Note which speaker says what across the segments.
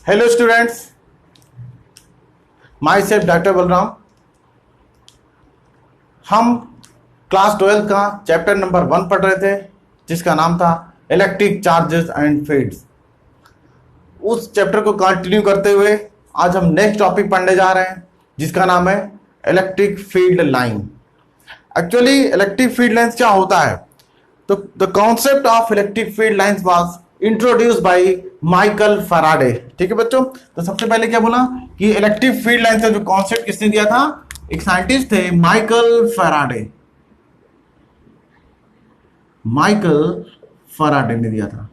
Speaker 1: Hello students, my self doctor Balram. हम class 12 का chapter number 1 पढ़ रहे थे जिसका नाम था इलेक्ट्रिक चार्जेस एंड फील्ड्स। उस चैप्टर को कंटिन्यू करते हुए आज हम नेक्स्ट टॉपिक पढ़ने जा रहे हैं जिसका नाम है electric field line. Actually electric field lines क्या होता है? तो the concept of electric field lines was introduce by Michael Faraday. ठीक है बच्चों, तो सबसे पहले क्या बोला कि इलेक्ट्रिक फील्ड लाइन का जो कॉन्सेप्ट किसने दिया था? एक साइंटिस्ट थे माइकल फैराडे। माइकल फैराडे ने दिया था।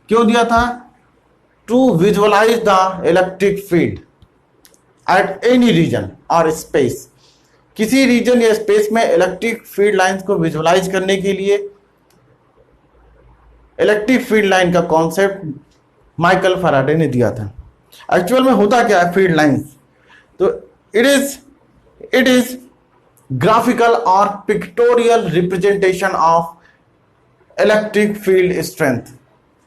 Speaker 1: क्यों दिया था? To visualize the electric field at any region और स्पेस। किसी रीजन या स्पेस में इलेक्ट्रिक फील्ड लाइंस को विजुअलाइज करने के लिए इलेक्ट्रिक फील्ड लाइन का कॉन्सेप्ट माइकल फैराडे ने दिया था। एक्चुअल में होता क्या है फील्ड लाइंस? तो इट इज ग्राफिकल और pictorial representation of electric field strength.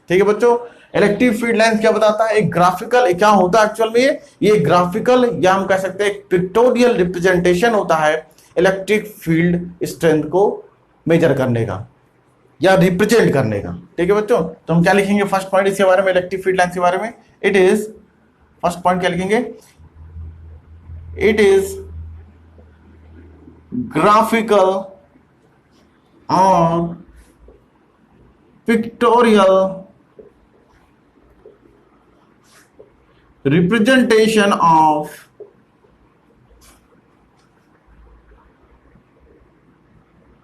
Speaker 1: ठीक है बच्चों, इलेक्ट्रिक फील्ड लाइंस क्या बताता है? एक ग्राफिकल क्या होता है एक्चुअल में? ये ग्राफिकल या हम कह सकते हैं पिक्टोरियल रिप्रेजेंटेशन होता है इलेक्ट्रिक फील्ड स्ट्रेंथ को मेजर करने का या रिप्रेजेंट करने का। ठीक है बच्चों, तो हम क्या लिखेंगे फर्स्ट पॉइंट इसके बारे में, इलेक्ट्रिक फील्ड लाइंस के बारे में? इट इज, फर्स्ट पॉइंट क्या लिखेंगे? इट इज ग्राफिकल और pictorial representation of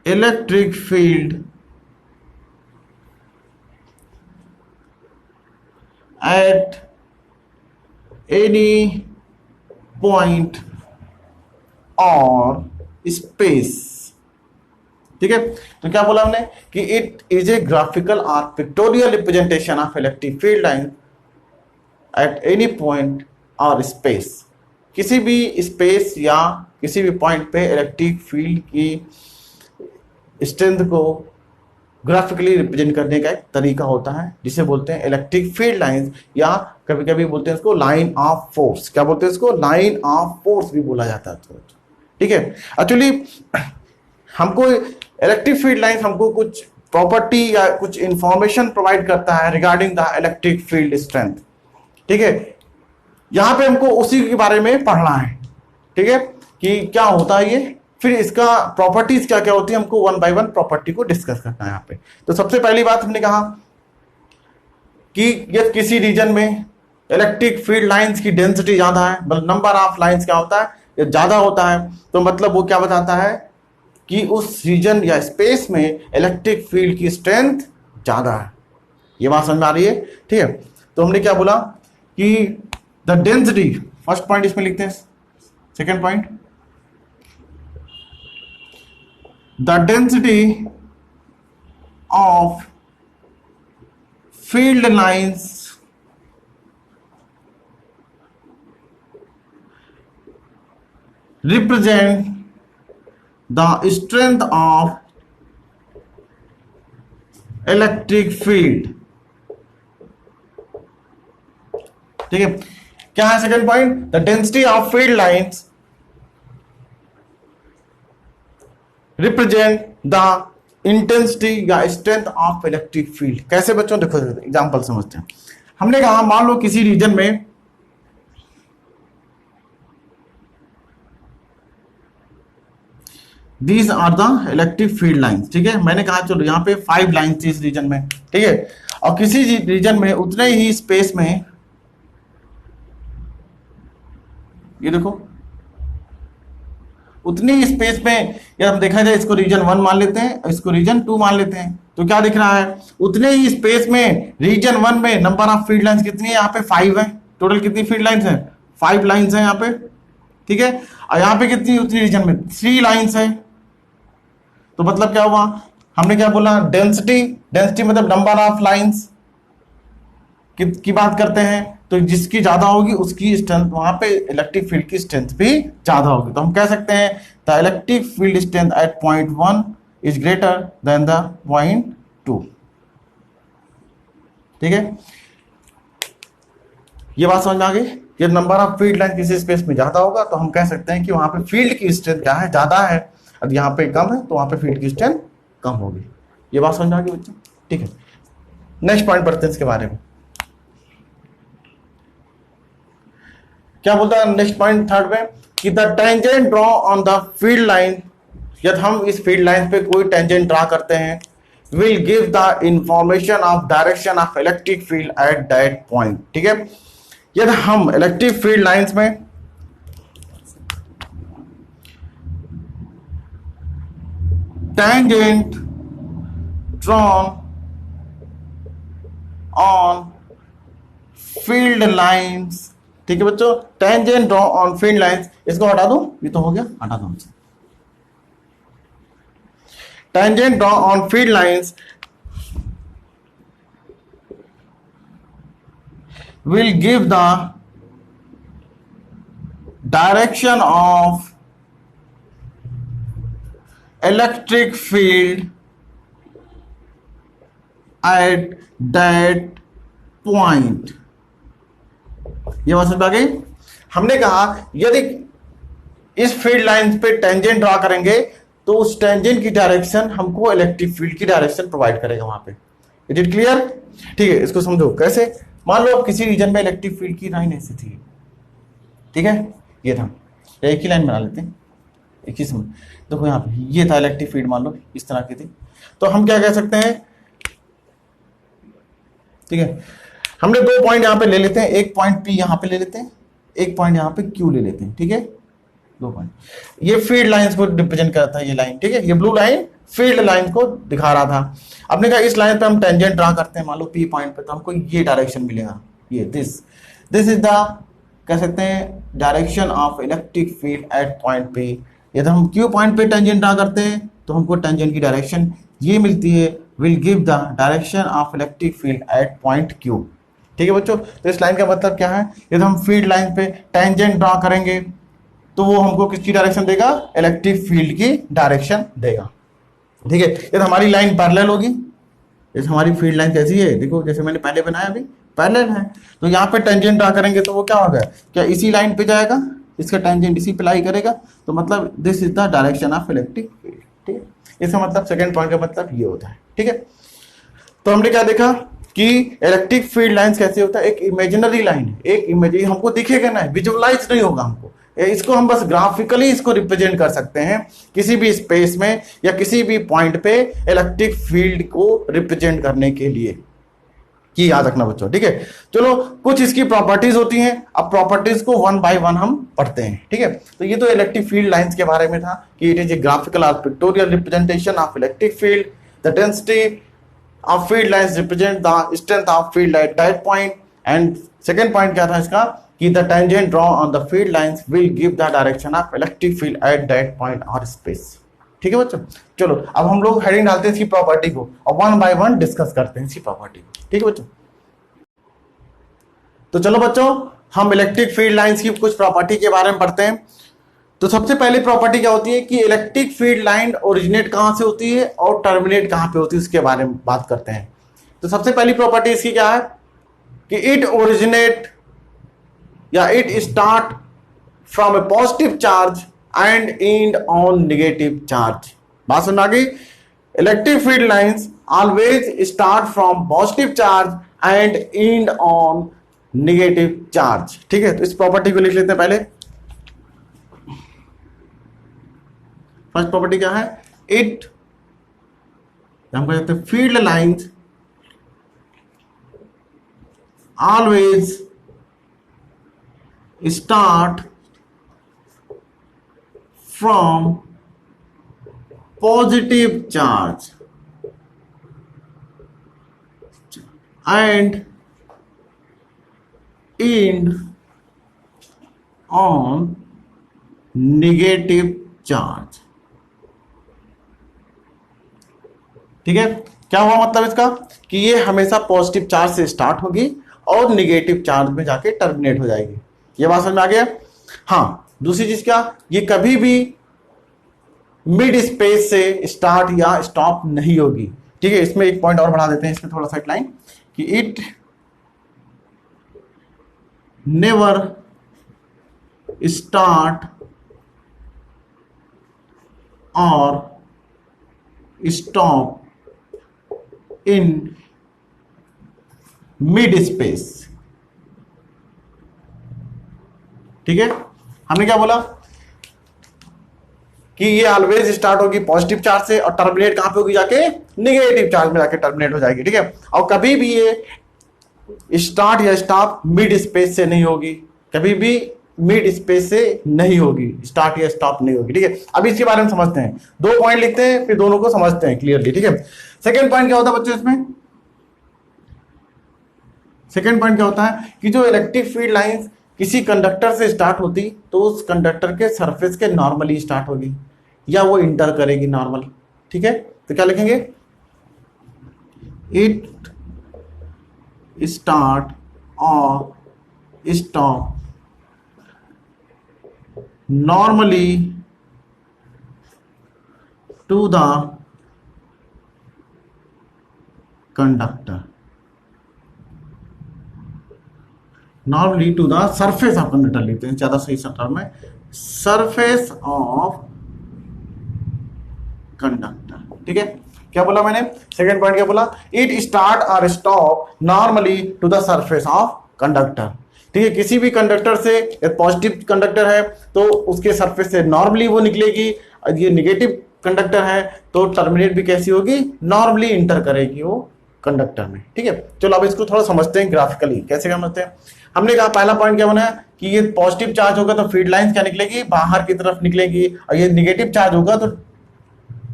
Speaker 1: electric field at any point or space। ठीक है, तो क्या बोला हमने कि इट इज ए ग्राफिकल और pictorial representation of electric field line at any point और स्पेस। किसी भी स्पेस या किसी भी पॉइंट पे इलेक्ट्रिक फील्ड की स्ट्रेंथ को ग्राफिकली रिप्रेजेंट करने का एक तरीका होता है जिसे बोलते हैं इलेक्ट्रिक फील्ड लाइंस, या कभी कभी बोलते हैं इसको लाइन ऑफ फोर्स। क्या बोलते हैं इसको? लाइन ऑफ फोर्स भी बोला जाता है। ठीक है, एक्चुअली हमको इलेक्ट्रिक फील्ड लाइंस हमको कुछ प्रॉपर्टी या कुछ इंफॉर्मेशन प्रोवाइड करता है regarding the electric field strength. ठीक है, यहां पे हमको उसी के बारे में पढ़ना है। ठीक है, कि क्या होता है ये, फिर इसका प्रॉपर्टीज क्या क्या होती है, हमको वन बाय वन प्रॉपर्टी को डिस्कस करना है यहाँ पे। तो सबसे पहली बात हमने कहा कि यदि किसी रीजन में इलेक्ट्रिक फील्ड लाइंस की डेंसिटी ज्यादा है, मतलब नंबर ऑफ लाइंस क्या होता है, ये ज्यादा होता है, तो मतलब वो क्या बताता है कि उस रीजन या स्पेस में इलेक्ट्रिक फील्ड की स्ट्रेंथ ज्यादा है। ये बात समझ में आ रही है? ठीक है, तो हमने क्या बोला कि द डेंसिटी, फर्स्ट पॉइंट इसमें लिखते हैं, second point, the density of field lines represent the strength of electric field. ठीक है, क्या है second point? The density of field lines represent the intensity या स्ट्रेंथ ऑफ इलेक्ट्रिक फील्ड। कैसे बच्चों? देखो एग्जांपल समझते हैं। हमने कहा मान लो किसी रीजन में these are the electric field lines. ठीक है, मैंने कहा चलो यहाँ पे 5 लाइंस थी इस रीजन में। ठीक है, और किसी रीजन में उतने ही स्पेस में, ये देखो उतनी स्पेस में, या हम देखा जाए इसको रीजन 1 मान लेते हैं, इसको रीजन 2 मान लेते हैं, तो क्या दिख रहा है? उतने ही स्पेस में रीजन 1 में नंबर ऑफ फील्ड लाइंस कितनी है? यहाँ पे 5 है। टोटल कितनी फील्ड लाइंस है? 5 लाइंस है यहाँ पे। ठीक है, और यहाँ पे कितनी उतनी रीजन में 3 लाइंस है। तो मतलब क्या हुआ? हमने क्या बोला? डेंसिटी मतलब नंबर ऑफ लाइंस की बात करते हैं, तो जिसकी ज्यादा होगी उसकी स्ट्रेंथ, वहां पे इलेक्ट्रिक फील्ड की स्ट्रेंथ भी ज्यादा होगी। तो हम कह सकते हैं the electric field strength at point 1 is greater than the point 2। ठीक है, ये बात समझ में आ गई। ये नंबर ऑफ फील्ड लाइन किसी स्पेस में ज्यादा होगा तो हम कह सकते हैं कि वहां पे फील्ड की स्ट्रेंथ क्या है, ज्यादा है। अब यहाँ पे कम है तो वहां पे फील्ड की स्ट्रेंथ कम होगी। ये बात समझ में आ गई बच्चों, ठीक है। नेक्स्ट पॉइंट पढ़ते हैं इसके बारे में। क्या बोलता है नेक्स्ट पॉइंट थर्ड में कि the tangent draw on the field line, यदि हम इस फील्ड लाइन पे कोई टेंजेंट ड्रा करते हैं, will give the information of direction of electric field at that point. ठीक है, यदि हम इलेक्ट्रिक फील्ड लाइंस में tangent drawn on field lines, ठीक है बच्चों, tangent draw on field lines, इसको हटा दूं, ये तो हो गया, हटा दूं। Tangent draw on field lines will give the direction of electric field at that point। ये बात समझ आ गई। हमने कहा यदि इस फील्ड लाइन पे टेंजेंट ड्रा करेंगे तो उस टेंजेंट की डायरेक्शन हमको इलेक्ट्रिक फील्ड की डायरेक्शन प्रोवाइड करेगा वहां पे। It is clear? ठीक है, इसको समझो कैसे। मान लो अब किसी रीजन में इलेक्ट्रिक फील्ड की लाइन ऐसी थी, ठीक है, ये था, एक ही लाइन बना लेते हैं, एक ही समझ। देखो यहाँ पे ये था इलेक्ट्रिक फील्ड, मान लो इस तरह की थी, तो हम क्या कह सकते हैं, ठीक है, हमने दो पॉइंट यहाँ पे ले लेते हैं, एक पॉइंट पी यहाँ पे ले लेते हैं, एक पॉइंट यहाँ पे क्यू ले लेते हैं, ठीक है, दो पॉइंट। ये फील्ड लाइंस को रिप्रेजेंट करता है, ये लाइन, ठीक है, ये ब्लू लाइन फील्ड लाइन को दिखा रहा था। आपने कहा इस लाइन पे हम टेंजेंट ड्रा करते हैं, मान लो पी पॉइंट पे, तो हमको ये डायरेक्शन मिलेगा, ये दिस इज द, कह सकते हैं, direction of electric field eight point P. यदि हम क्यू पॉइंट पे टेंजेंट ड्रा करते हैं तो हमको टेंजेंट की डायरेक्शन ये मिलती है, will give the direction of electric field eight point Q. ठीक है बच्चों, तो इस लाइन का मतलब क्या है, यदि हम फील्ड लाइन पे टेंजेंट ड्रा करेंगे तो वो हमको किसकी डायरेक्शन देगा, इलेक्ट्रिक फील्ड की डायरेक्शन देगा। ठीक है, यदि हमारी लाइन पैरेलल होगी, जैसे हमारी फील्ड लाइन कैसी है, देखो जैसे मैंने पहले बनाया, अभी पैरेलल है, तो यहाँ पे टेंजेंट ड्रा करेंगे तो वो क्या होगा, क्या इसी लाइन पे जाएगा, इसका टेंजेंट इसी पे लाई करेगा, तो मतलब this is the direction of electric field. ठीक है, इसका मतलब सेकंड पॉइंट का मतलब ये होता है। ठीक है, तो हमने क्या देखा कि इलेक्ट्रिक फील्ड लाइंस कैसे होता है, एक इमेजिनरी लाइन, एक इमेजिनरी, हमको दिखेगा ना, विजुअलाइज नहीं होगा हमको, इसको हम बस ग्राफिकली इसको रिप्रेजेंट कर सकते हैं किसी भी स्पेस में या किसी भी पॉइंट पे इलेक्ट्रिक फील्ड को रिप्रेजेंट करने के लिए, कि याद रखना बच्चों। ठीक है, चलो कुछ इसकी प्रॉपर्टीज होती हैं, अब प्रॉपर्टीज को वन बाय वन हम पढ़ते हैं। ठीक है, तो ये तो इलेक्ट्रिक फील्ड लाइंस के बारे में था कि इट इज ए ग्राफिकल और pictorial representation of electric field, the density of field lines represent the strength of field at that point, and second point क्या था इसका कि the tangent drawn on the field lines will give the direction of electric field at that point or space। ठीक है बच्चों, चलो अब हम लोग हेडिंग डालते हैं इसकी प्रॉपर्टी को और वन बाय वन डिस्कस करते हैं इसकी प्रॉपर्टी को। ठीक है बच्चों, तो चलो बच्चों हम इलेक्ट्रिक फील्ड लाइंस की कुछ प्रॉपर्टी के बारे में पढ़ते हैं। तो सबसे पहली प्रॉपर्टी क्या होती है कि इलेक्ट्रिक फील्ड लाइन ओरिजिनेट कहां से होती है और टर्मिनेट कहां पे होती है, उसके बारे में बात करते हैं। तो सबसे पहली प्रॉपर्टी इसकी क्या है कि इट ओरिजिनेट या it start from A positive charge and and on negative charge. बात समझ आ गई, electric field lines always start from positive charge and and on negative charge. ठीक है, तो इस प्रॉपर्टी को लिख लेते हैं पहले। फर्स्ट प्रॉपर्टी क्या है, इट, हम कहते हैं field lines always start from positive charge and end on negative charge। ठीक है, क्या हुआ मतलब इसका कि ये हमेशा पॉजिटिव चार्ज से स्टार्ट होगी और निगेटिव चार्ज में जाके टर्मिनेट हो जाएगी। ये बात समझ में आ गया। हाँ, दूसरी चीज क्या, ये कभी भी मिड स्पेस से स्टार्ट या स्टॉप नहीं होगी। ठीक है, इसमें एक पॉइंट और बढ़ा देते हैं, इसमें थोड़ा सा लाइन कि इट नेवर स्टार्ट और स्टॉप इन मिड स्पेस। ठीक है, हमने क्या बोला कि ये ऑलवेज स्टार्ट होगी पॉजिटिव चार्ज से और टर्मिनेट कहां पे होगी, जाके निगेटिव चार्ज में जाके टर्मिनेट हो जाएगी। ठीक है, और कभी भी ये स्टार्ट या स्टॉप मिड स्पेस से नहीं होगी, कभी भी मिड स्पेस से नहीं होगी, स्टार्ट या स्टॉप नहीं होगी। ठीक है, अभी इसके बारे में समझते हैं, 2 पॉइंट लिखते हैं फिर दोनों को समझते हैं क्लियरली। ठीक है, सेकेंड पॉइंट क्या होता है बच्चों इसमें, सेकेंड पॉइंट क्या होता है कि जो इलेक्ट्रिक फील्ड लाइंस किसी कंडक्टर से स्टार्ट होती तो उस कंडक्टर के सरफेस के नॉर्मली स्टार्ट होगी या वो इंटर करेगी नॉर्मल। ठीक है, तो क्या लिखेंगे, इट स्टार्ट और stop normally to the conductor, normally to the surface of conductor लिखते हैं, ज्यादा सही टर्म है, surface of conductor। ठीक है, क्या बोला मैंने, सेकेंड पॉइंट क्या बोला, इट स्टार्ट और stop normally to the surface of conductor. ठीक है, किसी भी कंडक्टर से, पॉजिटिव कंडक्टर है तो उसके सरफेस से नॉर्मली वो निकलेगी, ये निगेटिव कंडक्टर है तो टर्मिनेट भी कैसी होगी, नॉर्मली इंटर करेगी वो कंडक्टर में। ठीक है, चलो अब इसको थोड़ा समझते हैं ग्राफिकली, कैसे समझते हैं। हमने कहा पहला पॉइंट क्या बनाया कि ये पॉजिटिव चार्ज होगा तो फील्ड लाइंस क्या निकलेगी, बाहर की तरफ निकलेगी, और ये निगेटिव चार्ज होगा तो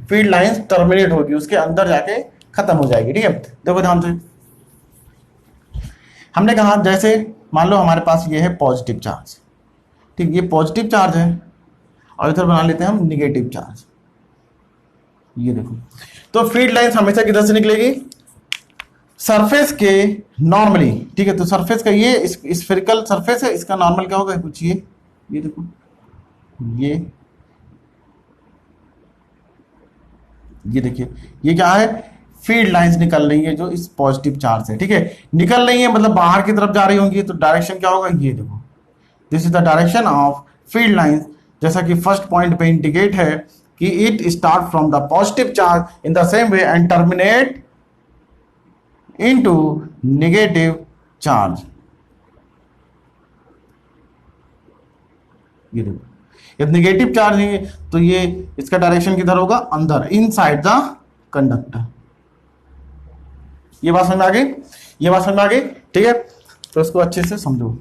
Speaker 1: फील्ड लाइंस टर्मिनेट होगी, उसके अंदर जाके खत्म हो जाएगी। ठीक है, देखो ध्यान से, हमने कहा जैसे मान लो हमारे पास ये है पॉजिटिव चार्ज, ठीक, ये पॉजिटिव चार्ज है और इधर बना लेते हैं हम निगेटिव चार्ज, ये देखो, तो फील्ड लाइंस हमेशा किधर से निकलेगी, सरफेस के नॉर्मली। ठीक है, तो सरफेस का ये स्फेरिकल सरफेस है, इसका नॉर्मल क्या होगा, कुछ ये देखो, ये देखिए, ये क्या है, फील्ड लाइंस निकल रही है जो इस पॉजिटिव चार्ज है। ठीक है, निकल रही है मतलब बाहर की तरफ जा रही होंगी, तो डायरेक्शन क्या होगा, ये देखो, this is the direction of field lines, जैसा कि फर्स्ट पॉइंट पे इंडिकेट है कि it start from the positive charge in the same way and terminate into negative charge. ये देखो, यदि नेगेटिव चार्ज है तो ये इसका डायरेक्शन किधर होगा, अंदर, इनसाइड द कंडक्टर। ये बात समझ में आ गई, ये बात समझ में आ गई। ठीक है, तो इसको अच्छे से समझो,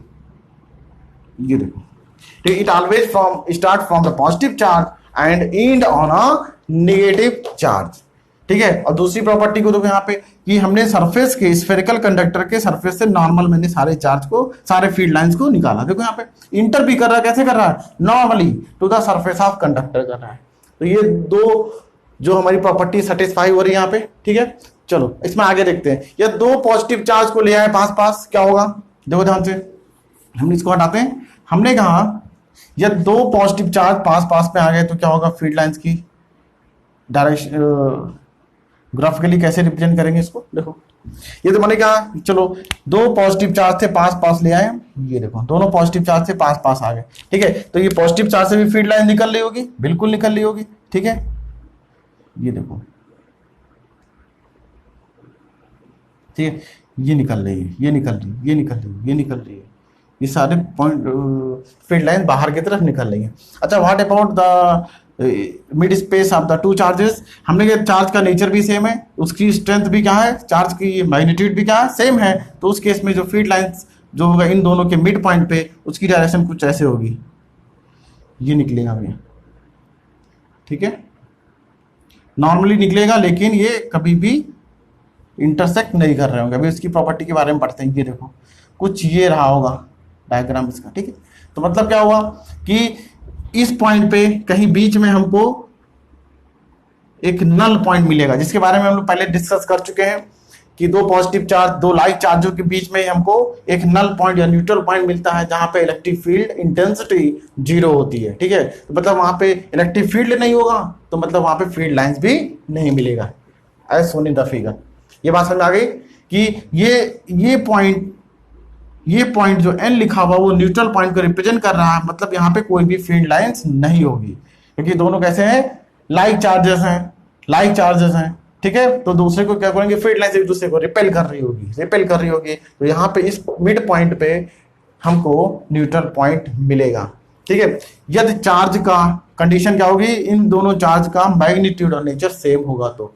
Speaker 1: ये देखो, ठीक, it always start from the positive charge and and on a negative charge. ठीक है, और दूसरी प्रॉपर्टी को देखो यहाँ पे कि हमने सरफेस के स्फेरिकल कंडक्टर के सरफेस से नॉर्मल मैंने सारे चार्ज को, सारे फील्ड लाइंस को निकाला। देखो यहाँ पे इंटर भी कर रहा है, कैसे कर रहा है, normally to the surface of conductor कर रहा है। तो ये दो जो हमारी प्रॉपर्टी सेटिस्फाई हो रही है यहाँ पे। ठीक है, चलो इसमें आगे देखते हैं, ये 2 पॉजिटिव चार्ज को ले आए पास, क्या होगा, देखो ध्यान से, हम इसको हटाते हैं। हमने कहा ये 2 पॉजिटिव चार्ज पास पे आ गए तो क्या होगा, फील्ड लाइंस की डायरेक्शन ग्राफिकली कैसे रिप्रेजेंट करेंगे इसको, देखो, ये तो मैंने कहा चलो 2 पॉजिटिव चार्ज थे पास ले आए, ये देखो दोनों पॉजिटिव चार्ज से पास आ गए। ठीक है, तो ये पॉजिटिव चार्ज से भी फील्ड लाइन निकल रही होगी, बिल्कुल निकल रही होगी। ठीक है, ये देखो, ठीक है, ये निकल रही है, ये निकल रही है, ये निकल रही है, ये निकल रही है, ये सारे पॉइंट फील्ड लाइन बाहर की तरफ निकल रही है। अच्छा, what about the mid space of the 2 charges, हमने कहा चार्ज का नेचर भी सेम है, उसकी स्ट्रेंथ भी क्या है, चार्ज की मैग्नीट्यूड भी क्या है, सेम है। तो उस केस में जो फील्ड लाइंस जो होगा इन दोनों के मिड पॉइंट पे, उसकी डायरेक्शन कुछ ऐसे होगी, ये निकलेगा भैया। ठीक है, नॉर्मली निकलेगा, लेकिन ये कभी भी इंटरसेक्ट नहीं कर रहे होंगे। अभी इसकी प्रॉपर्टी के बारे में पढ़ते हैं। ये देखो, कुछ ये रहा होगा डायग्राम इसका। ठीक है, तो मतलब क्या हुआ कि इस पॉइंट पे कहीं बीच में हमको एक नल पॉइंट मिलेगा, जिसके बारे में हम लोग पहले डिस्कस कर चुके हैं कि 2 पॉजिटिव चार्ज, 2 लाइक चार्जों के बीच में हमको एक नल पॉइंट या न्यूट्रल पॉइंट मिलता है, जहां पे इलेक्ट्रिक फील्ड इंटेंसिटी 0 होती है। ठीक है, तो मतलब वहां पे इलेक्ट्रिक फील्ड नहीं होगा, तो मतलब वहां पे फील्ड लाइंस भी नहीं मिलेगा, as shown in the figure. ये बात समझ आ गई कि ये पॉइंट ये पॉइंट जो एन लिखा हुआ वो न्यूट्रल पॉइंट को रिप्रेजेंट कर रहा है, मतलब यहाँ पे कोई भी फील्ड लाइंस नहीं होगी, क्योंकि दोनों कैसे हैं, लाइक चार्जेस हैं, लाइक चार्जेस हैं, ठीक है। तो दूसरे को क्या करेंगे, फील्ड लाइंस एक दूसरे को रिपेल कर रही होगी, रिपेल कर रही होगी, तो यहाँ पे इस मिड पॉइंट पे हमको न्यूट्रल पॉइंट मिलेगा, ठीक है। यदि चार्ज का कंडीशन क्या होगी, इन दोनों चार्ज का मैग्नीट्यूड और नेचर सेम होगा, तो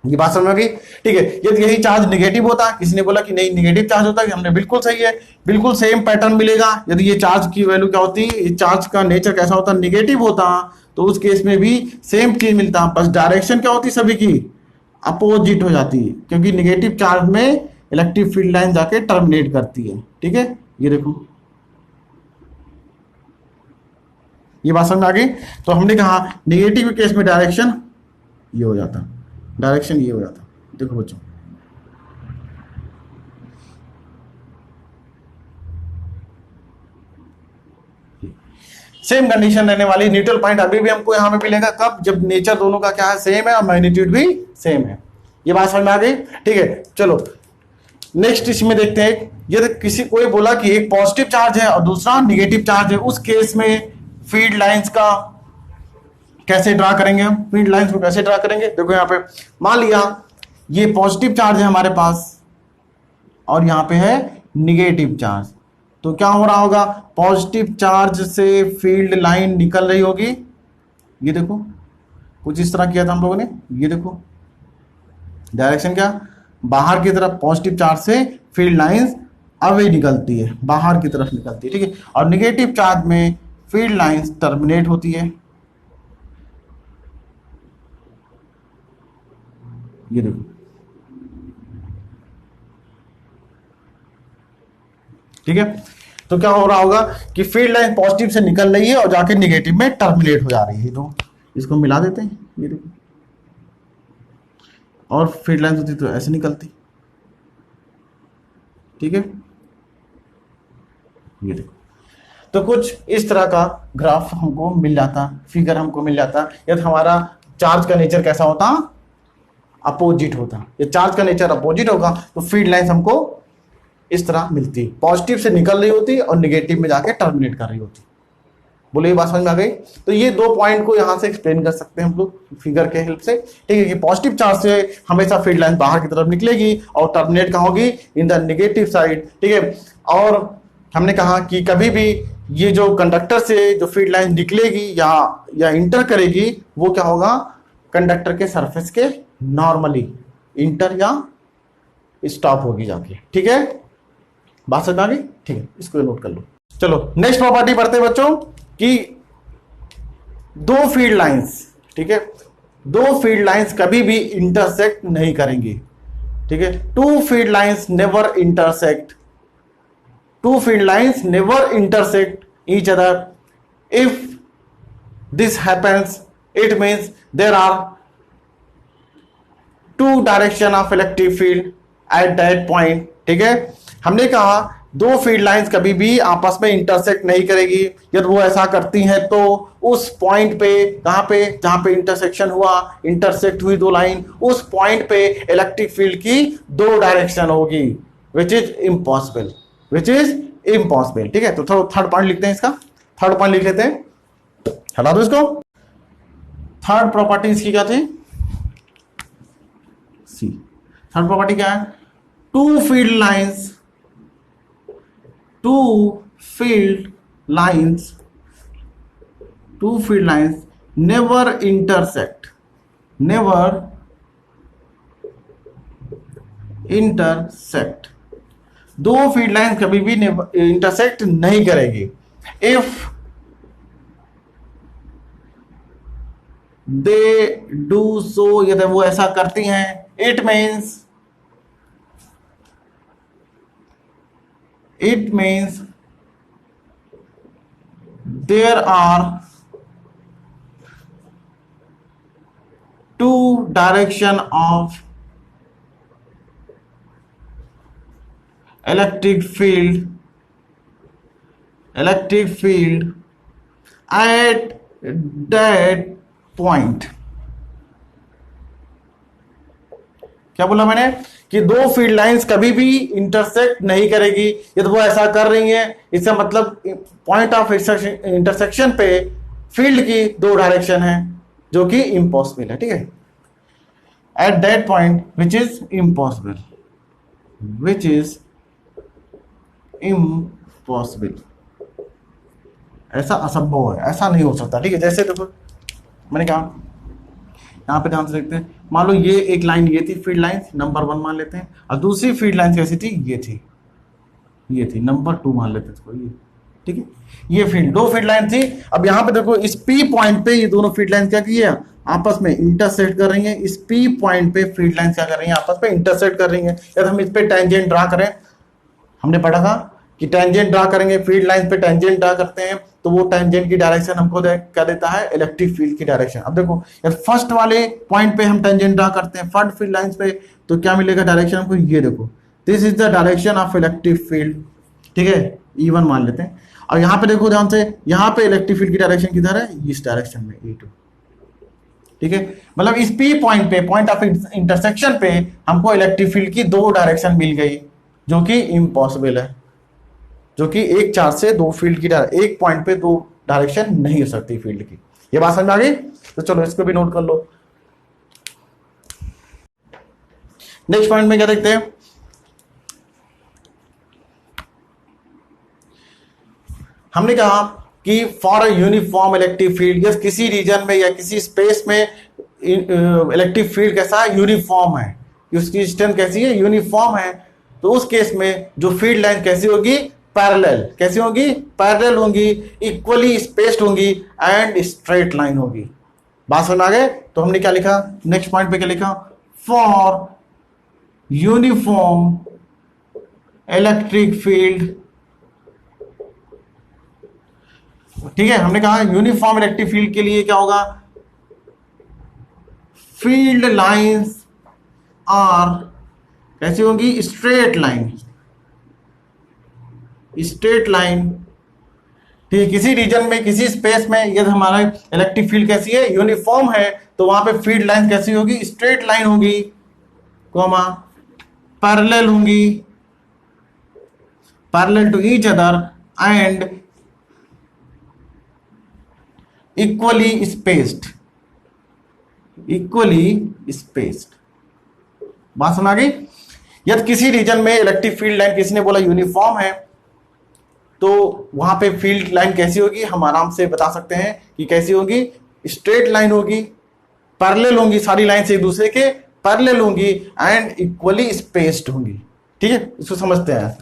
Speaker 1: ये बात समझ में आ गई, ठीक है। यदि यही चार्ज नेगेटिव होता, किसी ने बोला कि नहीं नेगेटिव चार्ज होता है, हमने बिल्कुल सही है, बिल्कुल सेम पैटर्न मिलेगा। यदि ये चार्ज की वैल्यू क्या होती, ये चार्ज का नेचर कैसा होता, नेगेटिव होता, तो उस केस में भी सेम चीज मिलता, बस डायरेक्शन क्या होती सभी की अपोजिट हो जाती है, क्योंकि नेगेटिव चार्ज में इलेक्ट्रिक फील्ड लाइन जाके टर्मिनेट करती है, ठीक है। ये देखो, ये बात समझ में आ गई। तो हमने कहा नेगेटिव केस में डायरेक्शन ये हो जाता, डायरेक्शन ये हो जाता, देखो बच्चों, सेम कंडीशन रहने वाली, न्यूट्रल पॉइंट अभी भी हमको यहां पे मिलेगा, कब, जब नेचर दोनों का क्या है, सेम है, और मैग्नीट्यूड भी सेम है। ये बात समझ में आ गई, ठीक है। चलो नेक्स्ट इसमें देखते हैं, यदि किसी कोई बोला कि एक पॉजिटिव चार्ज है और दूसरा नेगेटिव चार्ज है, उस केस में फील्ड लाइंस का कैसे ड्रा करेंगे, हम फील्ड लाइंस को कैसे ड्रा करेंगे, देखो यहाँ पे मान लिया ये पॉजिटिव चार्ज है हमारे पास और यहाँ पे है निगेटिव चार्ज, तो क्या हो रहा होगा, पॉजिटिव चार्ज से फील्ड लाइन निकल रही होगी, ये देखो कुछ इस तरह किया था हम लोगों ने, ये देखो डायरेक्शन क्या, बाहर की तरफ, पॉजिटिव चार्ज से फील्ड लाइंस अवे निकलती है, बाहर की तरफ निकलती है, ठीक है। और निगेटिव चार्ज में फील्ड लाइंस टर्मिनेट होती है, ये देखो, ठीक है। तो क्या हो रहा होगा कि फील्ड लाइन पॉजिटिव से निकल रही है और जाके निगेटिव में टर्मिनेट हो जा रही है, तो इसको मिला देते हैं, ये देखो, और फील्ड लाइन होती तो ऐसे निकलती, ठीक है, ये देखो। तो कुछ इस तरह का ग्राफ हमको मिल जाता, फिगर हमको मिल जाता, यदि हमारा चार्ज का नेचर कैसा होता, अपोजिट होता, ये चार्ज का नेचर अपोजिट होगा तो फील्ड लाइंस हमको इस तरह मिलती, पॉजिटिव से निकल रही होती और निगेटिव में जाके टर्मिनेट कर रही होती। बोले ये बात समझ में आ गई। तो ये दो पॉइंट को यहां से एक्सप्लेन कर सकते हैं हम लोग फिगर के हेल्प से, ठीक है, कि पॉजिटिव चार्ज से हमेशा फील्ड लाइन बाहर की तरफ निकलेगी और टर्मिनेट कहाँ होगी, इन द नेगेटिव साइड, ठीक है। और हमने कहा कि कभी भी ये जो कंडक्टर से जो फील्ड लाइन निकलेगी या इंटर करेगी, वो क्या होगा, कंडक्टर के सरफेस के नॉर्मली इंटर या स्टॉप होगी जाके, ठीक है, बात समझ आ गई, ठीक है, इसको नोट कर लो। चलो नेक्स्ट प्रॉपर्टी पढ़ते हैं बच्चों, कि दो फील्ड लाइंस, ठीक है, दो फील्ड लाइंस कभी भी इंटरसेक्ट नहीं करेंगी, ठीक है, two field lines never intersect, two field lines never intersect each other, if this happens it means there are two direction of electric field at that point, ठीक है। हमने कहा दो फील्ड लाइंस कभी भी आपस में इंटरसेक्ट नहीं करेगी, यदि वो ऐसा करती हैं तो उस पॉइंट पे, कहां पे, जहां पे इंटरसेक्शन हुआ, इंटरसेक्ट हुई दो लाइन, उस पॉइंट पे इलेक्ट्रिक फील्ड की दो डायरेक्शन होगी, which is impossible, which is impossible, ठीक है। तो थर्ड पॉइंट लिखते हैं, इसका थर्ड पॉइंट लिख लेते हैं, हटा दो इसको। थर्ड प्रॉपर्टी इसकी क्या थी, सी, थर्ड प्रॉपर्टी क्या है, two field lines, two field lines never intersect, दो फील्ड लाइन कभी भी इंटरसेक्ट नहीं करेगी, इफ दे डू सो, यदि वो ऐसा करती हैं, it means there are two direction of electric field at that point, क्या बोला मैंने कि दो फील्ड लाइंस कभी भी इंटरसेक्ट नहीं करेगी। यदि वो ऐसा कर रही हैं, इसका मतलब पॉइंट ऑफ इंटरसेक्शन पे फील्ड की दो डायरेक्शन है, जो कि इम्पॉसिबल है। ठीक है, eight that point which is impossible, which is impossible, ऐसा असंभव है, ऐसा नहीं हो सकता। ठीक है, जैसे देखो मैंने कहा यहाँ पे ध्यान से देखते हैं, मान लो ये एक लाइन ये थी फील्ड लाइन नंबर 1 मान लेते हैं, और दूसरी फील्ड लाइन कैसी थी, ये थी नंबर 2 मान लेते हैं इसको, ये ठीक है, ये दो फील्ड लाइन थी। अब यहाँ पे देखो इस पी पॉइंट पे ये दोनों फील्ड लाइन क्या की है, आपस में इंटरसेक्ट कर रही हैं। इस पी पॉइंट पे फील्ड लाइन क्या कर रही हैं, आपस में इंटरसेक्ट कर रही हैं। यदि हम इस पे टेंजेंट ड्रा करें, हमने पढ़ा था कि टेंजेंट ड्रा करेंगे, फील्ड लाइन पे टेंजेंट ड्रा करते हैं तो वो टेंजेंट की डायरेक्शन हमको क्या देता है, इलेक्ट्रिक फील्ड की डायरेक्शन। अब देखो फर्स्ट वाले पॉइंट पे हम टेंजेंट ड्रा करते हैं फर्स्ट फील्ड लाइन पे, तो क्या मिलेगा डायरेक्शन हमको, ये देखो this is the direction of electric field. ठीक है, E1 मान लेते हैं। और यहाँ पे देखो ध्यान से, यहाँ पे इलेक्ट्रिक फील्ड की डायरेक्शन किधर है, इस डायरेक्शन में E2। ठीक है, मतलब इस पी पॉइंट पे, पॉइंट ऑफ इंटरसेक्शन पे हमको इलेक्ट्रिक फील्ड की दो डायरेक्शन मिल गई, जो कि इम्पॉसिबल है, जो कि एक चार्ज से दो फील्ड की एक पॉइंट पे दो डायरेक्शन नहीं हो सकती फील्ड की। ये बात समझ में आ गई? तो चलो इसको भी नोट कर लो। नेक्स्ट पॉइंट में क्या देखते हैं, हमने कहा कि for a uniform electric field, yes किसी रीजन में या किसी स्पेस में इलेक्ट्रिक फील्ड कैसा है, यूनिफॉर्म है, उसकी स्ट्रेंथ कैसी है, यूनिफॉर्म है। तो उस केस में जो फील्ड लाइन कैसी होगी, पैरेलल, कैसी होगी, पैरेलल होंगी, इक्वली स्पेस्ड होंगी एंड स्ट्रेट लाइन होगी। बात समझ आ गए? तो हमने क्या लिखा, नेक्स्ट पॉइंट पे क्या लिखा, फॉर यूनिफॉर्म इलेक्ट्रिक फील्ड। ठीक है, हमने कहा यूनिफॉर्म इलेक्ट्रिक फील्ड के लिए क्या होगा, फील्ड लाइंस आर कैसी होंगी, स्ट्रेट लाइन, स्ट्रेट लाइन। ठीक है, किसी रीजन में किसी स्पेस में यदि हमारा इलेक्ट्रिक फील्ड कैसी है, यूनिफॉर्म है, तो वहां पे फील्ड लाइन कैसी होगी, स्ट्रेट लाइन होगी, कोमा पैरेलल होंगी, parallel to each other and equally spaced, equally spaced. बात समझ आ गई? यदि किसी रीजन में इलेक्ट्रिक फील्ड लाइन किसी ने बोला यूनिफॉर्म है, तो वहां पे फील्ड लाइन कैसी होगी, हम आराम से बता सकते हैं कि कैसी होगी, स्ट्रेट लाइन होगी, पैरेलल होंगी, सारी लाइन एक दूसरे के पैरेलल होंगी एंड इक्वली स्पेस्ड होंगी। ठीक है, इसको समझते हैं।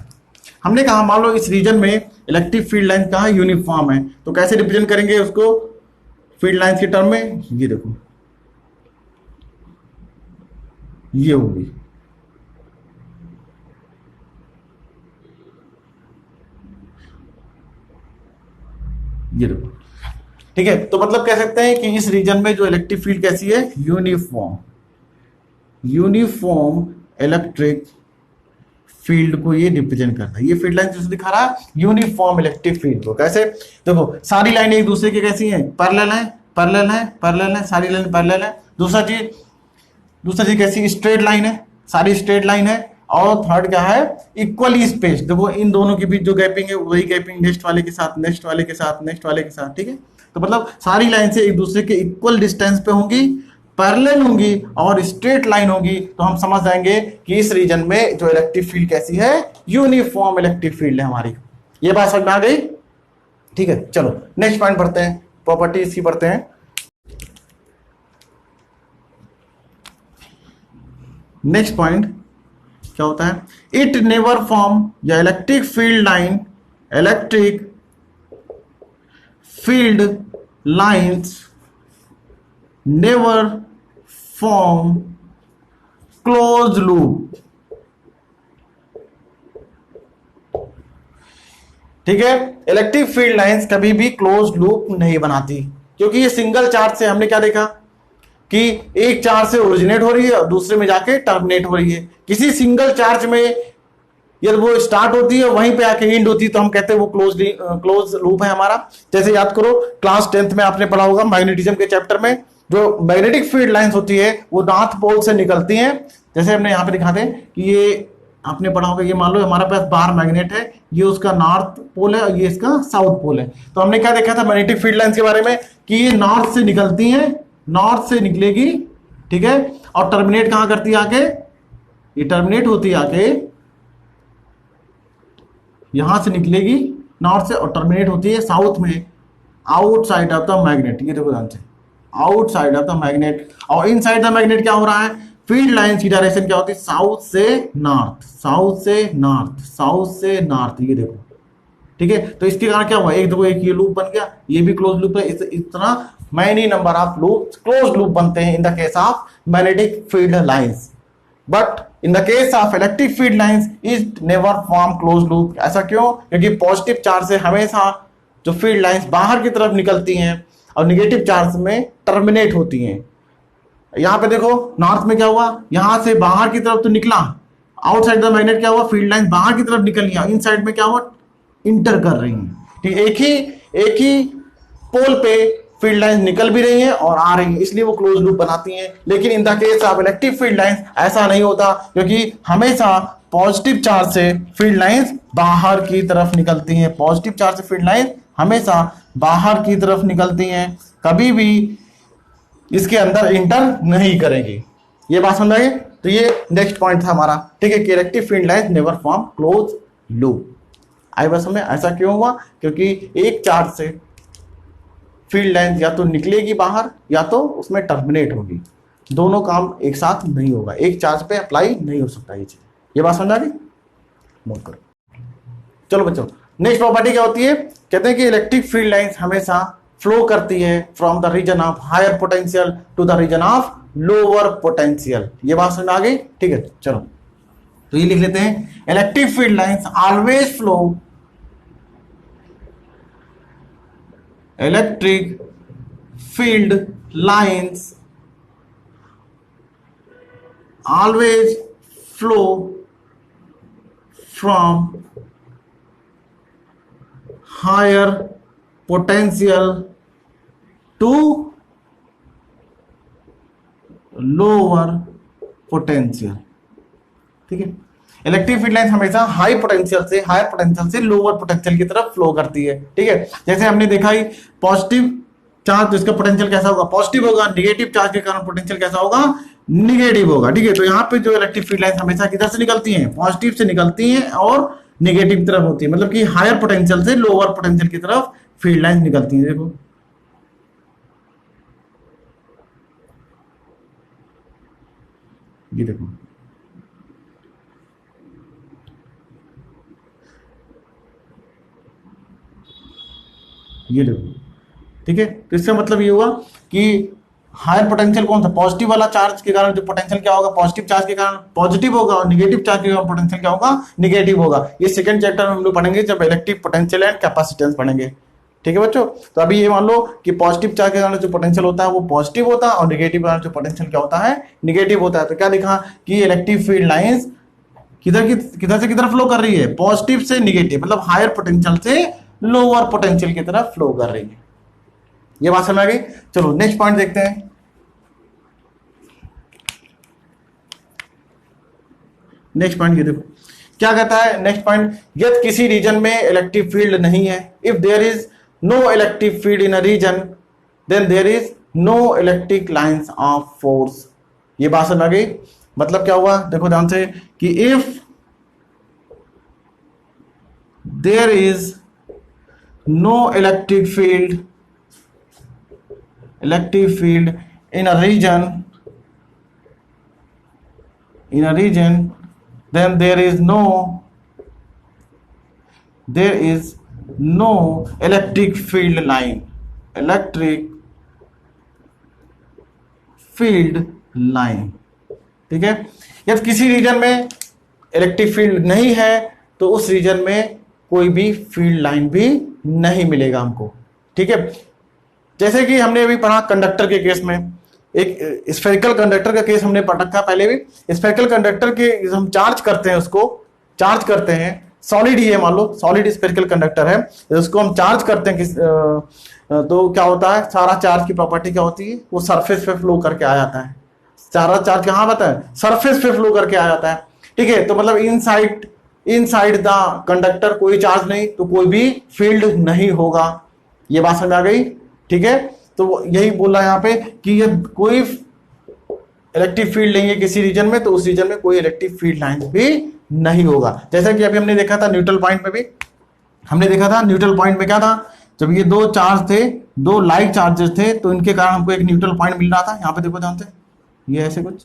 Speaker 1: हमने कहा मान लो इस रीजन में इलेक्ट्रिक फील्ड लाइन कहा यूनिफॉर्म है, तो कैसे रिप्रेजेंट करेंगे उसको फील्ड लाइन के टर्म में, ये देखो ये होगी, ये देखो। ठीक है, तो मतलब कह सकते हैं कि इस रीजन में जो इलेक्ट्रिक फील्ड कैसी है, यूनिफॉर्म, यूनिफॉर्म इलेक्ट्रिक फील्ड को ये रिप्रेजेंट करता है। ये फील्ड लाइन जो दिखा रहा है यूनिफॉर्म इलेक्ट्रिक फील्ड को, कैसे देखो सारी लाइनें एक दूसरे की कैसी हैं, पैरेलल है, पैरेलल है, पैरेलल है, सारी लाइन पैरेलल है। दूसरा चीज कैसी, स्ट्रेट लाइन है, सारी स्ट्रेट लाइन है। और थर्ड क्या है, इक्वली स्पेस, देखो इन दोनों के बीच जो गैपिंग है वही गैपिंग नेक्स्ट वाले के साथ, नेक्स्ट वाले के साथ, नेक्स्ट वाले के साथ। ठीक है, तो मतलब सारी लाइन से एक दूसरे के इक्वल डिस्टेंस पे होंगी, पैरेलल होंगी और स्ट्रेट लाइन होगी। तो हम समझ जाएंगे कि इस रीजन में जो इलेक्ट्रिक फील्ड कैसी है, यूनिफॉर्म इलेक्ट्रिक फील्ड है हमारी। ये बात समझ में आ गई? ठीक है, चलो नेक्स्ट पॉइंट पढ़ते हैं, प्रॉपर्टी इसकी पढ़ते हैं। नेक्स्ट पॉइंट क्या होता है, इट नेवर फॉर्म, या electric field line, electric field lines never form close loop. ठीक है, इलेक्ट्रिक फील्ड लाइंस कभी भी क्लोज लूप नहीं बनाती, क्योंकि ये सिंगल चार्ज से, हमने क्या देखा कि एक चार्ज से ओरिजिनेट हो रही है और दूसरे में जाके टर्मिनेट हो रही है। किसी सिंगल चार्ज में यदि वो स्टार्ट होती है वहीं पे आके एंड होती है, तो हम कहते हैं वो क्लोज लूप है हमारा। जैसे याद करो क्लास 10th में आपने पढ़ा होगा मैग्नेटिज्म के चैप्टर में, जो मैग्नेटिक फील्ड लाइंस होती है वो नॉर्थ पोल से निकलती हैं, जैसे हमने यहाँ पे दिखाते कि ये आपने पढ़ा होगा, ये मान लो हमारे पास बाहर मैग्नेट है, ये उसका नॉर्थ पोल है और ये इसका साउथ पोल है। तो हमने क्या देखा था मैग्नेटिक फील्ड लाइंस के बारे में कि ये नॉर्थ से निकलती हैं, नॉर्थ से निकलेगी, ठीक है, और टर्मिनेट कहां करती है आके, ये टर्मिनेट होती है आके यहां से निकलेगी नॉर्थ से और टर्मिनेट होती है साउथ में, आउटसाइड ऑफ द मैग्नेट। ये देखो ध्यान से, आउटसाइड ऑफ द मैग्नेट। और इनसाइड द मैग्नेट क्या हो रहा है, फील्ड लाइंस की डायरेक्शन क्या होती है, साउथ से नॉर्थ, साउथ से नॉर्थ, साउथ से नॉर्थ। ये देखो, ठीक है। तो इसके कारण क्या हुआ, एक देखो एक ये लूप बन गया, ये भी क्लोज लूप है। इस तरह many number of loop close loop बनते हैं in the case of magnetic field lines, but in the case of electric field lines it never form close loop. ऐसा क्यों, क्योंकि पॉजिटिव चार्ज से हमेशा जो फील्ड लाइंस बाहर की तरफ निकलती हैं और निगेटिव चार्ज में टर्मिनेट होती हैं। यहां पे देखो नॉर्थ में क्या हुआ, यहां से बाहर की तरफ तो निकला, आउटसाइड द मैग्नेट क्या हुआ, फील्ड लाइन बाहर की तरफ निकल गया, इन साइड में क्या हुआ, इंटर कर रही हैं। ठीक, एक ही पोल पे फील्ड लाइंस निकल भी रही हैं और आ रही हैं, इसलिए वो क्लोज लूप बनाती हैं। लेकिन in the case of electric field lines ऐसा नहीं होता, क्योंकि हमेशा पॉजिटिव चार्ज से फील्ड लाइंस बाहर की तरफ निकलती हैं, पॉजिटिव चार्ज से फील्ड लाइंस हमेशा बाहर की तरफ निकलती हैं, कभी भी इसके अंदर इंटर नहीं करेंगी। ये बात समझ आई। तो ये नेक्स्ट पॉइंट था हमारा, ठीक है, कि electric field lines never form close loop. आई बस हमें ऐसा क्यों हुआ, क्योंकि एक चार्ज से फील्ड लाइंस या तो निकलेगी बाहर या तो उसमें टर्मिनेट होगी, दोनों काम एक साथ नहीं होगा, एक चार्ज पे अप्लाई नहीं हो सकता ये चीज। ये बात समझ आ गई, नोट करो। चलो बच्चों, नेक्स्ट प्रॉपर्टी क्या होती है, कहते हैं कि इलेक्ट्रिक फील्ड लाइंस हमेशा फ्लो करती है from the region of higher potential to the region of lower potential. ये बात समझ आ गई, ठीक है। चलो तो ये लिख लेते हैं, electric field lines always flow, electric field lines always flow from higher potential to lower potential. ठीक है, इलेक्ट्रिक फील्ड लाइंस हमेशा हाई पोटेंशियल से लोअर पोटेंशियल की तरफ फ्लो करती है। ठीक है, जैसे हमने देखा ही पॉजिटिव चार्ज तो इसका पोटेंशियल कैसा होगा, पॉजिटिव होगा, निगेटिव चार्ज के कारण पोटेंशियल कैसा होगा, निगेटिव होगा। ठीक है, तो यहाँ पे जो इलेक्ट्रिक फील्ड लाइंस हमेशा किधर से निकलती हैं, पॉजिटिव से निकलती हैं और निगेटिव तरफ होती है, मतलब कि हायर पोटेंशियल से लोअर पोटेंशियल की तरफ फील्ड लाइंस निकलती हैं। देखो ये देखो, ये देखो, ठीक है। तो इसका मतलब ये हुआ कि हायर पोटेंशियल कौन सा, पॉजिटिव वाला चार्ज के कारण जो पोटेंशियल क्या होगा, पॉजिटिव चार्ज के कारण पॉजिटिव होगा और निगेटिव चार्ज के कारण पोटेंशियल क्या होगा, निगेटिव होगा। ये सेकंड चैप्टर में हम लोग पढ़ेंगे जब इलेक्ट्रिक पोटेंशियल एंड कैपेसिटेंस पढ़ेंगे। ठीक है बच्चों, तो अभी ये मान लो कि पॉजिटिव चार्ज के कारण जो पोटेंशियल होता है वो पॉजिटिव होता है और निगेटिव के कारण जो पोटेंशियल क्या होता है, निगेटिव होता है। तो क्या लिखा कि इलेक्ट्रिक फील्ड लाइंस किधर से किधर फ्लो कर रही है, पॉजिटिव से निगेटिव, मतलब हायर पोटेंशियल से लोअर पोटेंशियल की तरफ फ्लो कर रही है। ये बात समझ आ गई। चलो नेक्स्ट पॉइंट देखते हैं। नेक्स्ट पॉइंट ये देखो क्या कहता है, नेक्स्ट पॉइंट, यदि किसी रीजन में इलेक्ट्रिक फील्ड नहीं है, if there is no electric field in a region then there is no electric lines of force. ये बात समझ आ गई। मतलब क्या हुआ, देखो ध्यान से कि if there is no electric field in a region then there is no electric field line, ठीक है। यदि किसी रीजन में इलेक्ट्रिक फील्ड नहीं है तो उस रीजन में कोई भी फील्ड लाइन भी नहीं मिलेगा हमको। ठीक है, जैसे कि हमने अभी पढ़ा कंडक्टर के केस में, एक स्फेरिकल कंडक्टर का केस हमने पढ़ रखा पहले भी। स्फेरिकल कंडक्टर के हम चार्ज करते हैं, उसको चार्ज करते हैं, सॉलिड ही है, मान लो सॉलिड स्फेरिकल कंडक्टर है, उसको हम चार्ज करते हैं तो क्या होता है, सारा चार्ज की प्रॉपर्टी क्या होती है, वो सरफेस पे फ्लो करके आ जाता है, सारा चार्ज कहाँ आता है, सरफेस पे फ्लो करके आ जाता है। ठीक है, तो मतलब इनसाइड द कंडक्टर कोई चार्ज नहीं, तो कोई भी फील्ड नहीं होगा। ये बात समझ आ गई। ठीक है, तो यही बोला यहाँ पे कि ये कोई इलेक्ट्रिक फील्ड नहीं है किसी रीजन में, तो उस रीजन में कोई इलेक्ट्रिक फील्ड लाइन भी नहीं होगा। जैसा कि अभी हमने देखा था न्यूट्रल पॉइंट में भी, हमने देखा था न्यूट्रल पॉइंट में क्या था, जब ये दो चार्ज थे, दो लाइक चार्जेस थे, तो इनके कारण हमको एक न्यूट्रल पॉइंट मिल रहा था। यहाँ पे देखो जानते ये ऐसे कुछ,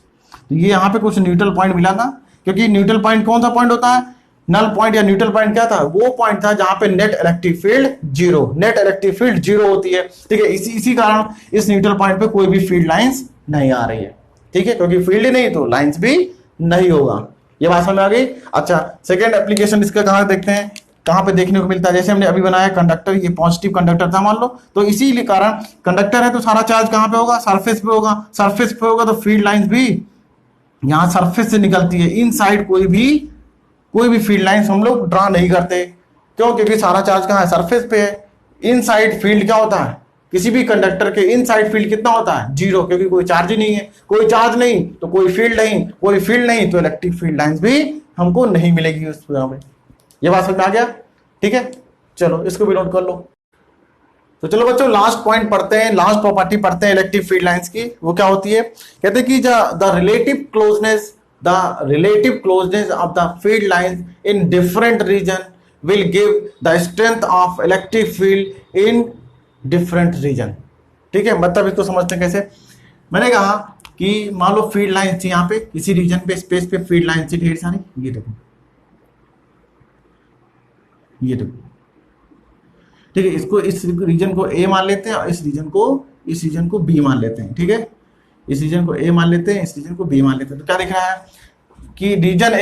Speaker 1: तो ये यहाँ पे कुछ न्यूट्रल पॉइंट मिला था, क्योंकि न्यूट्रल पॉइंट कौन सा पॉइंट होता है, नल पॉइंट या न्यूट्रल पॉइंट क्या था, वो पॉइंट था जहां पे net electric field zero, net electric field zero होती है। ठीक है, इसी कारण इस न्यूट्रल पॉइंट पे कोई भी फील्ड लाइंस नहीं आ रही है। ठीक है, क्योंकि फील्ड ही नहीं तो लाइंस भी नहीं होगा। ये बात समझ आ गई। अच्छा, सेकेंड एप्लीकेशन इसका कहां देखते हैं, कहां पे देखने को मिलता है। जैसे हमने अभी बनाया कंडक्टर, ये पॉजिटिव कंडक्टर था मान लो, तो इसी कारण कंडक्टर है तो सारा चार्ज कहां पे होगा, सरफेस पे होगा। सरफेस पे होगा तो फील्ड लाइंस भी यहां सरफेस से निकलती है। इनसाइड कोई भी फील्ड लाइंस हम लोग ड्रा नहीं करते, क्यों, क्योंकि सारा चार्ज कहां है, सरफेस पे है। इनसाइड फील्ड क्या होता है, किसी भी कंडक्टर के इनसाइड फील्ड कितना होता है, जीरो, क्योंकि कोई चार्ज ही नहीं है। कोई चार्ज नहीं तो कोई फील्ड नहीं, कोई फील्ड नहीं तो इलेक्ट्रिक फील्ड लाइंस भी हमको नहीं मिलेगी उस जगह पे। ये बात समझ में आ गया। ठीक है, चलो इसको भी नोट कर लो। तो चलो बच्चों लास्ट पॉइंट पढ़ते हैं, लास्ट प्रॉपर्टी पढ़ते हैं इलेक्ट्रिक फील्ड लाइंस की। वो क्या होती है, कहते हैं कि the relative closeness of the field lines in different region will give the strength of electric field in different region. ठीक है, मतलब इसको समझते हैं कैसे। मैंने कहा कि मान लो फील्ड लाइंस थी यहाँ पे किसी रीजन पे, स्पेस पे फील्ड लाइंस थी ढेर सारी, ये देखो, ये देखो। ठीक है, इसको इस रीजन को ए मान लेते हैं और इस रीजन को बी मान लेते हैं। ठीक है, इस रीजन को ए मान लेते हैं, इस रीजन को बी मान लेते हैं। तो क्या दिख रहा है कि रीजन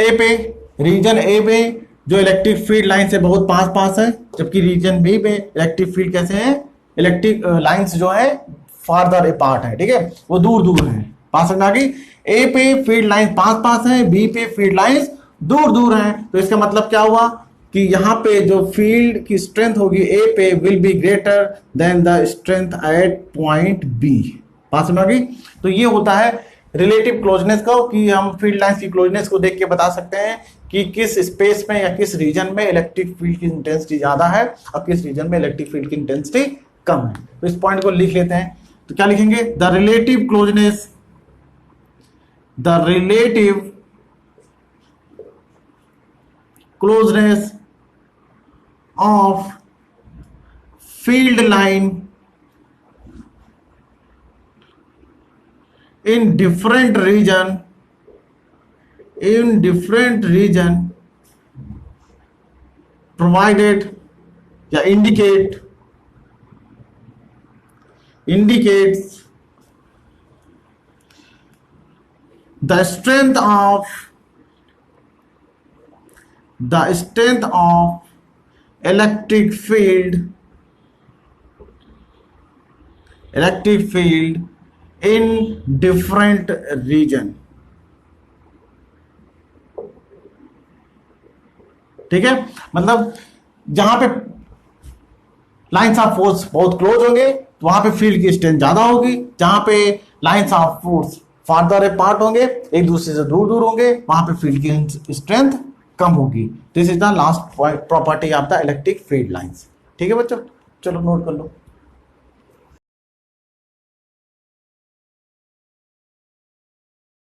Speaker 1: ए पे जो इलेक्ट्रिक फील्ड लाइन से बहुत पास है, जबकि रीजन बी पे इलेक्ट्रिक फील्ड कैसे है, इलेक्ट्रिक लाइंस जो है फार्दर अपार्ट है। ठीक है, वो दूर है। पास समझ आ गई। ए पे फील्ड लाइंस पास है, बी पे फील्ड लाइंस दूर है। तो इसका मतलब क्या हुआ कि यहाँ पे जो फील्ड की स्ट्रेंथ होगी ए पे will be greater than the strength at point B. बात समझ आ गई। तो ये होता है रिलेटिव क्लोजनेस का, कि हम फील्ड लाइंस की क्लोजनेस को देख के बता सकते हैं कि किस स्पेस में या किस रीजन में इलेक्ट्रिक फील्ड की इंटेंसिटी ज्यादा है और किस रीजन में इलेक्ट्रिक फील्ड की इंटेंसिटी कम है। तो इस पॉइंट को लिख लेते हैं। तो क्या लिखेंगे, the relative closeness of field line in different region provided या indicates the strength of electric field in different region। ठीक है, मतलब जहां पे लाइंस ऑफ फोर्स बहुत क्लोज होंगे तो वहां पे फील्ड की स्ट्रेंथ ज्यादा होगी, जहां पे lines of force farther apart होंगे, एक दूसरे से दूर होंगे, वहां पे फील्ड की स्ट्रेंथ कम होगी। This is the last property of the electric field lines. ठीक है बच्चों, चलो नोट कर लो।